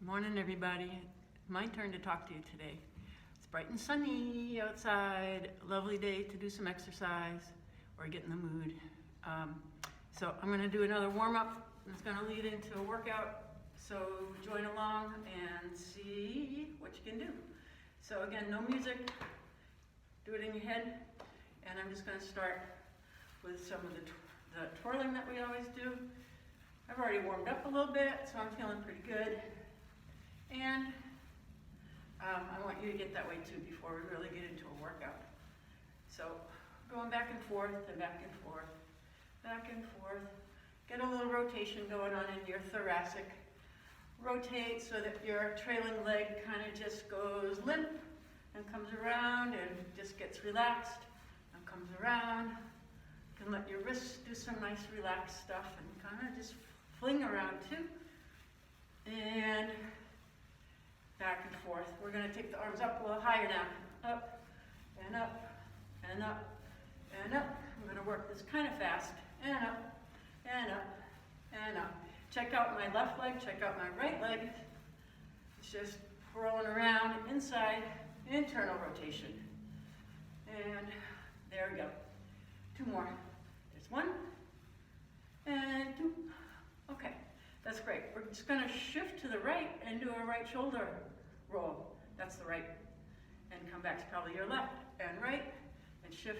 Morning, everybody. My turn to talk to you today. It's bright and sunny outside. Lovely day to do some exercise or get in the mood. So I'm going to do another warm-up. It's going to lead into a workout. So join along and see what you can do. So again, no music. Do it in your head. And I'm just going to start with some of the twirling that we always do. I've already warmed up a little bit, so I'm feeling pretty good. And I want you to get that way too before we really get into a workout. So going back and forth and back and forth, back and forth. Get a little rotation going on in your thoracic. Rotate so that your trailing leg kind of just goes limp and comes around and just gets relaxed and comes around. You can let your wrists do some nice relaxed stuff and kind of just fling around too. And back and forth. We're going to take the arms up a little higher now. Up and up and up and up. I'm going to work this kind of fast. And up and up and up. Check out my left leg. Check out my right leg. It's just rolling around inside, internal rotation. And there we go. Two more. There's one and two. Okay. That's great. We're just going to shift to the right and do a right shoulder roll. That's the right. And come back to probably your left and right and shift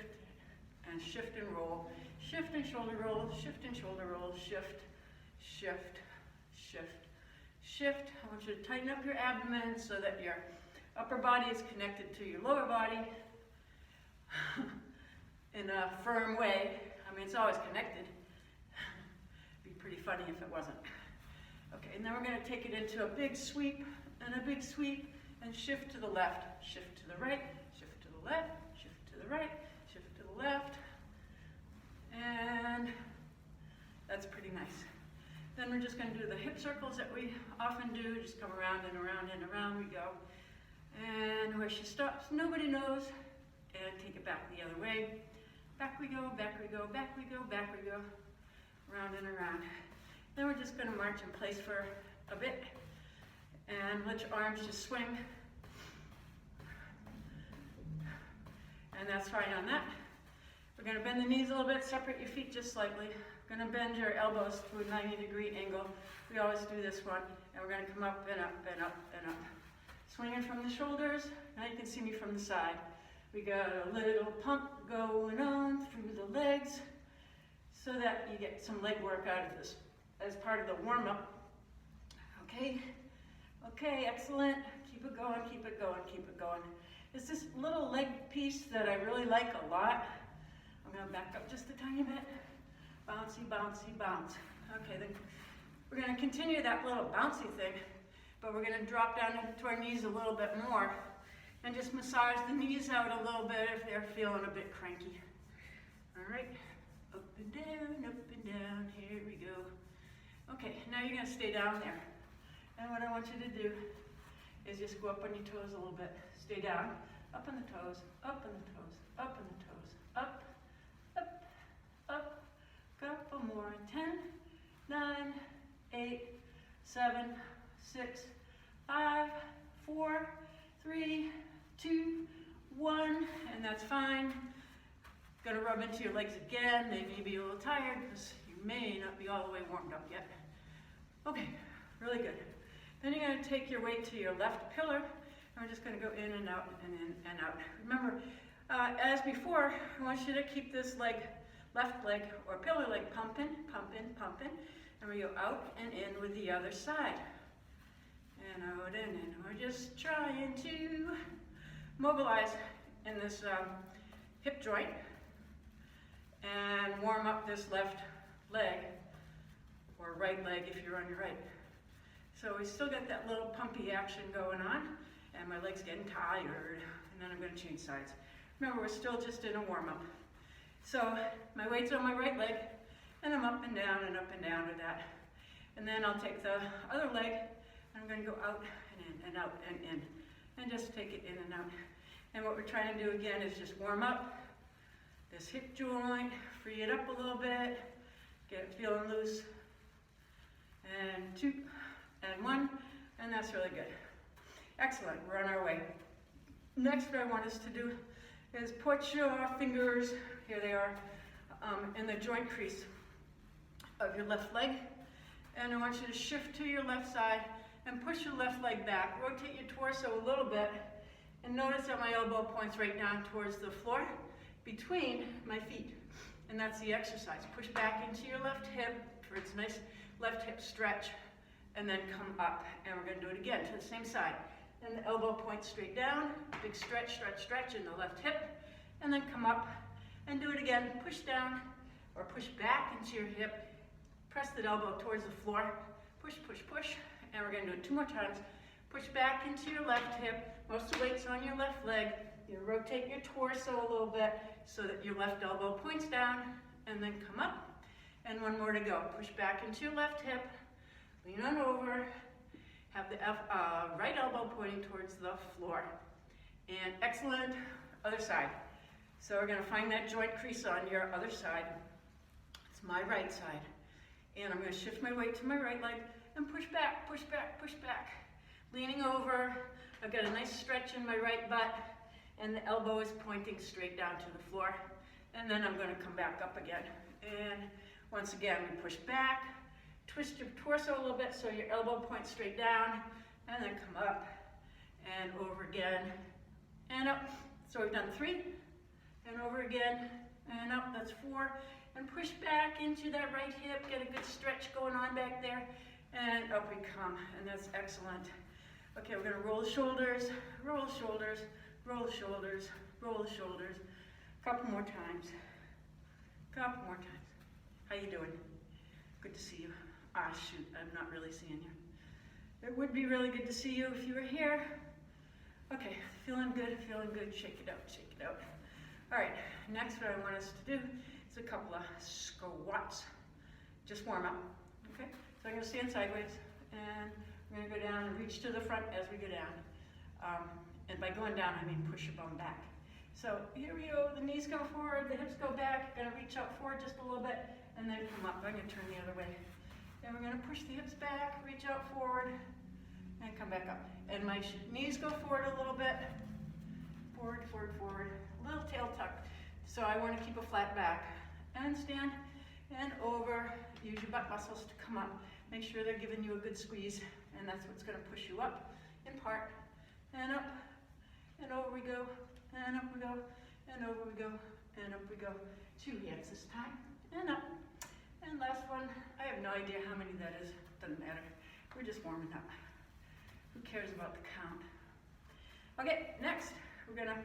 and roll. Shift and shoulder roll, shift and shoulder roll, shift, shift, shift, shift. I want you to tighten up your abdomen so that your upper body is connected to your lower body in a firm way. I mean, it's always connected. It'd be pretty funny if it wasn't. Okay, and then we're going to take it into a big sweep and a big sweep and shift to the left, shift to the right, shift to the left, shift to the right, shift to the left. And that's pretty nice. Then we're just going to do the hip circles that we often do. Just come around and around and around we go. And where she stops, nobody knows. And take it back the other way. Back we go, back we go, back we go, back we go. Around and around. Then we're just going to march in place for a bit and let your arms just swing. And that's fine on that. We're going to bend the knees a little bit, separate your feet just slightly. We're going to bend your elbows to a 90-degree angle. We always do this one. And we're going to come up and up and up and up. Swinging from the shoulders. Now you can see me from the side. We got a little pump going on through the legs so that you get some leg work out of this as part of the warm-up. Okay, okay, excellent. Keep it going, keep it going, keep it going. It's this little leg piece that I really like a lot. I'm going to back up just a tiny bit. Bouncy, bouncy, bounce. Okay, then we're going to continue that little bouncy thing, but we're going to drop down into our knees a little bit more and just massage the knees out a little bit if they're feeling a bit cranky. All right, up and down, here we go. Okay, now you're going to stay down there. And what I want you to do is just go up on your toes a little bit. Stay down, up on the toes, up on the toes, up on the toes, up, up, up. Couple more. 10, 9, 8, 7, 6, 5, 4, 3, 2, 1. And that's fine. Going to rub into your legs again. They may be a little tired because you may not be all the way warmed up yet. Okay, really good. Then you're going to take your weight to your left pillar, and we're just going to go in and out and in and out. Remember, as before, I want you to keep this leg, left leg or pillar leg pumping, pumping, pumping, and we go out and in with the other side. And out and in. We're just trying to mobilize in this hip joint and warm up this left leg, or right leg if you're on your right. So we still got that little pumpy action going on, and my leg's getting tired, and then I'm going to change sides. Remember, we're still just in a warm-up. So my weight's on my right leg, and I'm up and down with that. And then I'll take the other leg, and I'm going to go out and in and out and in, and just take it in and out. And what we're trying to do again is just warm up this hip joint, free it up a little bit, get it feeling loose. And 2, and 1. And that's really good. Excellent, we're on our way. Next, what I want us to do is put your fingers, here they are, in the joint crease of your left leg. And I want you to shift to your left side and push your left leg back. Rotate your torso a little bit. And notice that my elbow points right down towards the floor between my feet. And that's the exercise. Push back into your left hip for its nice left hip stretch. And then come up. And we're going to do it again to the same side. And the elbow points straight down. Big stretch, stretch, stretch in the left hip. And then come up and do it again. Push down or push back into your hip. Press the elbow towards the floor. Push, push, push. And we're going to do it 2 more times. Push back into your left hip. Most of the weight's on your left leg. You rotate your torso a little bit so that your left elbow points down. And then come up. And 1 more to go. Push back into your left hip. Lean on over. Have the right elbow pointing towards the floor. And excellent. Other side. So we're going to find that joint crease on your other side. It's my right side. And I'm going to shift my weight to my right leg and push back, push back, push back. Leaning over. I've got a nice stretch in my right butt. And the elbow is pointing straight down to the floor. And then I'm going to come back up again. And once again, we push back. Twist your torso a little bit so your elbow points straight down, and then come up, and over again, and up. So we've done 3, and over again, and up, that's 4. And push back into that right hip, get a good stretch going on back there, and up we come, and that's excellent. Okay, we're gonna roll the shoulders, roll the shoulders, roll the shoulders, roll the shoulders. Couple more times, couple more times. How you doing? Good to see you. Ah, shoot, I'm not really seeing you. It would be really good to see you if you were here. Okay, feeling good, shake it out, shake it out. All right, next what I want us to do is a couple of squats. Just warm up, okay? So I'm gonna stand sideways, and I'm gonna go down and reach to the front as we go down. And by going down, I mean push your bum back. So here we go, the knees go forward, the hips go back, gonna reach out forward just a little bit, and then come up. I'm gonna turn the other way. And we're going to push the hips back, reach out forward, and come back up. And my knees go forward a little bit. Forward, forward, forward. A little tail tuck. So I want to keep a flat back. And stand, and over. Use your butt muscles to come up. Make sure they're giving you a good squeeze. And that's what's going to push you up in part. And up, and over we go. And up we go. And over we go. And up we go. 2 hands this time. And up. And last one, I have no idea how many that is, doesn't matter. We're just warming up. Who cares about the count? Okay, next, we're gonna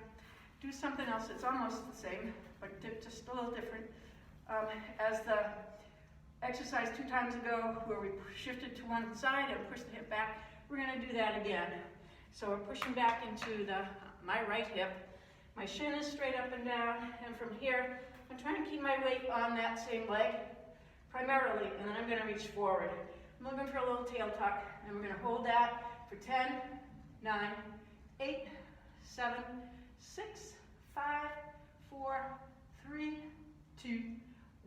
do something else that's almost the same, but just a little different. As the exercise 2 times ago, where we shifted to one side and pushed the hip back, we're gonna do that again. So we're pushing back into my right hip. My shin is straight up and down, and from here, I'm trying to keep my weight on that same leg, primarily, and then I'm going to reach forward. I'm looking for a little tail tuck, and we're going to hold that for 10, 9, 8, 7, 6, 5, 4, 3, 2,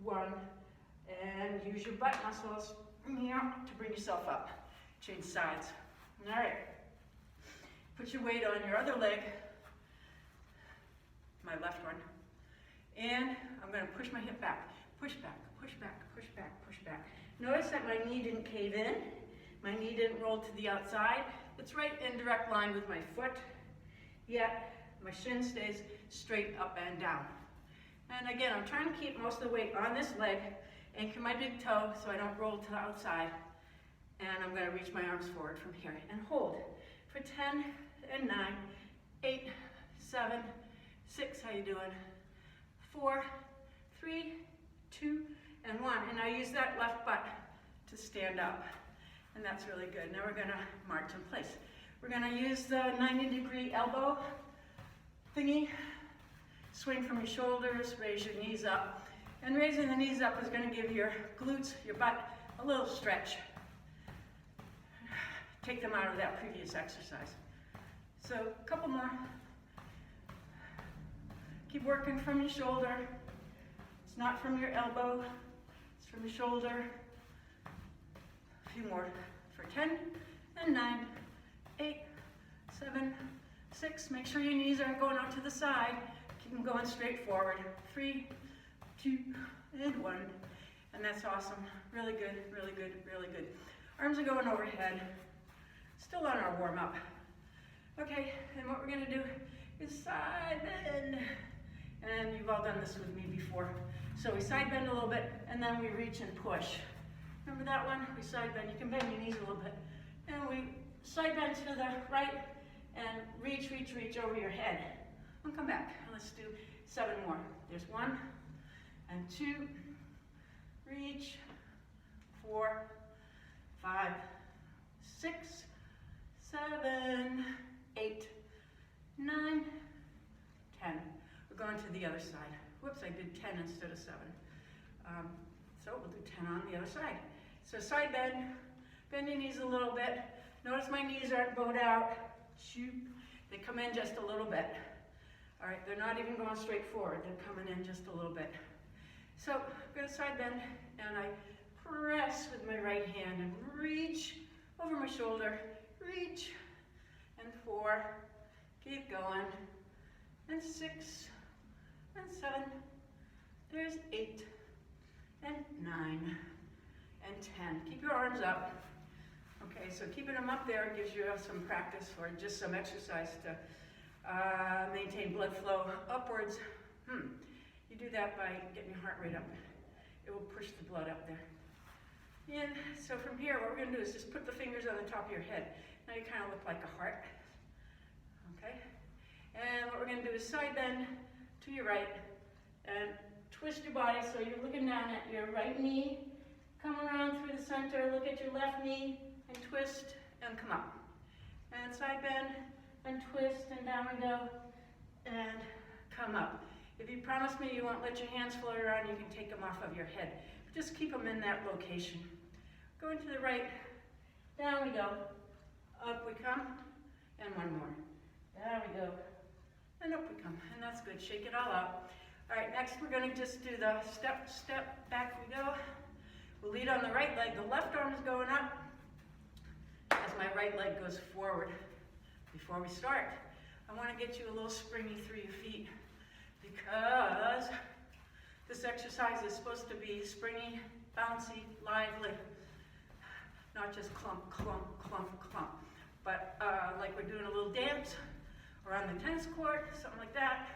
1, and use your butt muscles to bring yourself up. Change sides. All right. Put your weight on your other leg, my left one, and I'm going to push my hip back. Push back, push back, push back, push back. Notice that my knee didn't cave in. My knee didn't roll to the outside. It's right in direct line with my foot, yet my shin stays straight up and down. And again, I'm trying to keep most of the weight on this leg, anchor my big toe so I don't roll to the outside. And I'm going to reach my arms forward from here and hold for 10 and 9, 8, 7, 6, how you doing? 4, 3, 2, and 1. And I use that left butt to stand up. And that's really good. Now we're going to march in place. We're going to use the 90-degree elbow thingy. Swing from your shoulders, raise your knees up. And raising the knees up is going to give your glutes, your butt, a little stretch. Take them out of that previous exercise. So a couple more. Keep working from your shoulder. It's not from your elbow, it's from your shoulder. A few more for 10 and 9, 8, 7, 6. Make sure your knees aren't going out to the side. Keep them going straight forward. 3, 2, and 1. And that's awesome. Really good, really good, really good. Arms are going overhead. Still on our warm up. Okay, and what we're gonna do is side bend. And you've all done this with me before. So we side bend a little bit, and then we reach and push. Remember that one? We side bend. You can bend your knees a little bit. And we side bend to the right, and reach, reach, reach over your head. And come back. Let's do 7 more. There's 1 and 2. Reach. 4, 5, 6, 7, 8, 9, 10. We're going to the other side. Whoops, I did 10 instead of 7. So we'll do 10 on the other side. So side bend, bend your knees a little bit. Notice my knees aren't bowed out. Shoot, they come in just a little bit. All right, they're not even going straight forward. They're coming in just a little bit. So I'm going to side bend, and I press with my right hand and reach over my shoulder. Reach, and 4. Keep going. And 6, and 7. There's 8, and 9, and 10. Keep your arms up. Okay, so keeping them up there gives you some practice or just some exercise to maintain blood flow upwards. You do that by getting your heart rate up. It will push the blood up there. And so from here, what we're going to do is just put the fingers on the top of your head. Now you kind of look like a heart. Okay? And what we're going to do is side bend to your right and twist your body so you're looking down at your right knee. Come around through the center, look at your left knee, and twist and come up. And side bend and twist and down we go and come up. If you promise me you won't let your hands float around, you can take them off of your head. Just keep them in that location. Going to the right, down we go, up we come, and 1 more. There we go, and up we come, and that's good. Shake it all out. All right, next we're going to just do the step, step, back we go. We'll lead on the right leg. The left arm is going up as my right leg goes forward. Before we start, I want to get you a little springy through your feet because this exercise is supposed to be springy, bouncy, lively, not just clump, clump, clump, clump, but like we're doing a little dance or on the tennis court, something like that,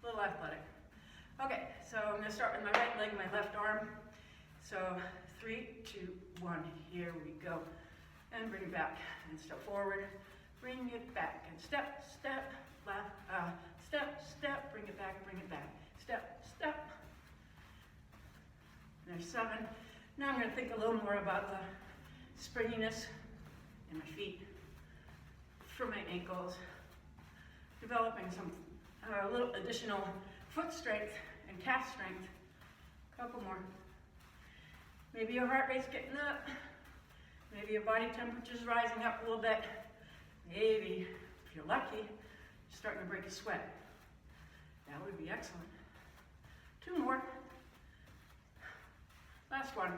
a little athletic. Okay, so I'm going to start with my right leg, my left arm. So 3, 2, 1, here we go. And bring it back and step forward, bring it back and step, step, left, step, step, bring it back, step, step. There's 7. Now I'm going to think a little more about the springiness in my feet, for my ankles, developing some little additional foot strength and calf strength. Couple more. Maybe your heart rate's getting up. Maybe your body temperature's rising up a little bit. Maybe, if you're lucky, you're starting to break a sweat. That would be excellent. 2 more. Last one.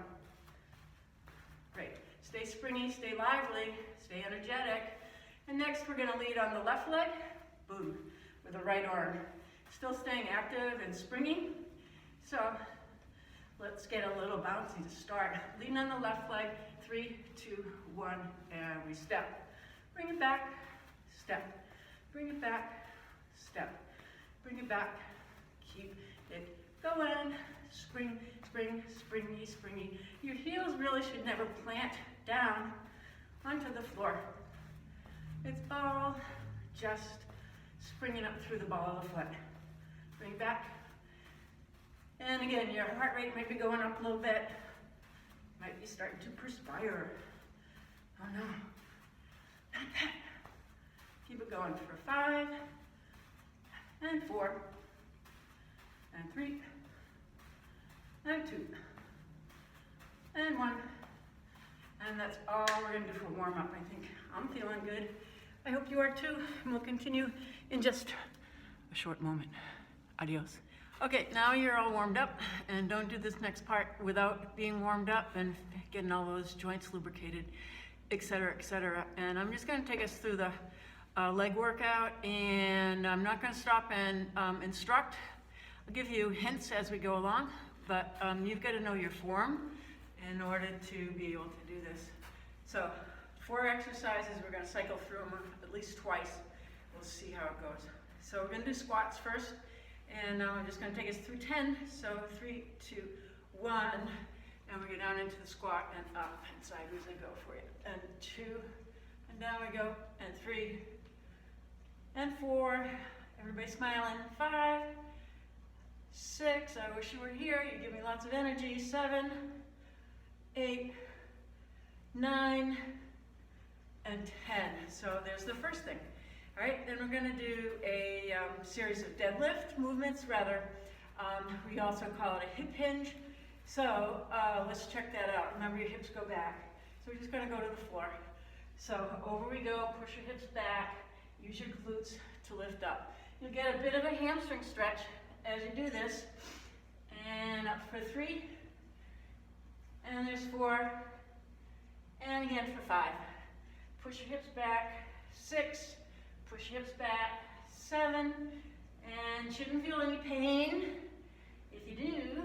Great. Stay springy, stay lively, stay energetic. And next we're going to lead on the left leg. Boom. With the right arm. Still staying active and springy. So let's get a little bouncy to start. Lean on the left leg. 3, 2, 1, and we step. Bring it back, step. Bring it back, step. Bring it back. Keep it going. Spring, spring, springy, springy. Your heels really should never plant down onto the floor. It's all just springing up through the ball of the foot. Bring it back. And again, your heart rate might be going up a little bit. Might be starting to perspire. Oh no, not that. Keep it going for 5, and 4, and 3, and 2, and 1. And that's all we're going to do for warm up, I think. I'm feeling good. I hope you are too. And we'll continue in just a short moment. Adios. Okay, now you're all warmed up, and don't do this next part without being warmed up and getting all those joints lubricated. etc., etc. And I'm just going to take us through the leg workout, and I'm not going to stop and instruct. I'll give you hints as we go along, but you've got to know your form in order to be able to do this. So 4 exercises, we're going to cycle through them at least twice. We'll see how it goes. So we're going to do squats first, and I'm just going to take us through 10. So 3, 2, 1, and we go down into the squat and up and sideways I go for you. And 2, and down we go, and 3, and 4. Everybody smiling. 5, 6. I wish you were here. You give me lots of energy. 7, 8, 9, and 10. So there's the first thing. All right, then we're going to do a series of deadlift movements, rather. We also call it a hip hinge. So let's check that out. Remember, your hips go back. So we're just going to go to the floor. So over we go, push your hips back, use your glutes to lift up. You'll get a bit of a hamstring stretch as you do this. And up for 3, and there's 4, and again for 5. Push your hips back, 6, push your hips back, 7, and shouldn't feel any pain. If you do,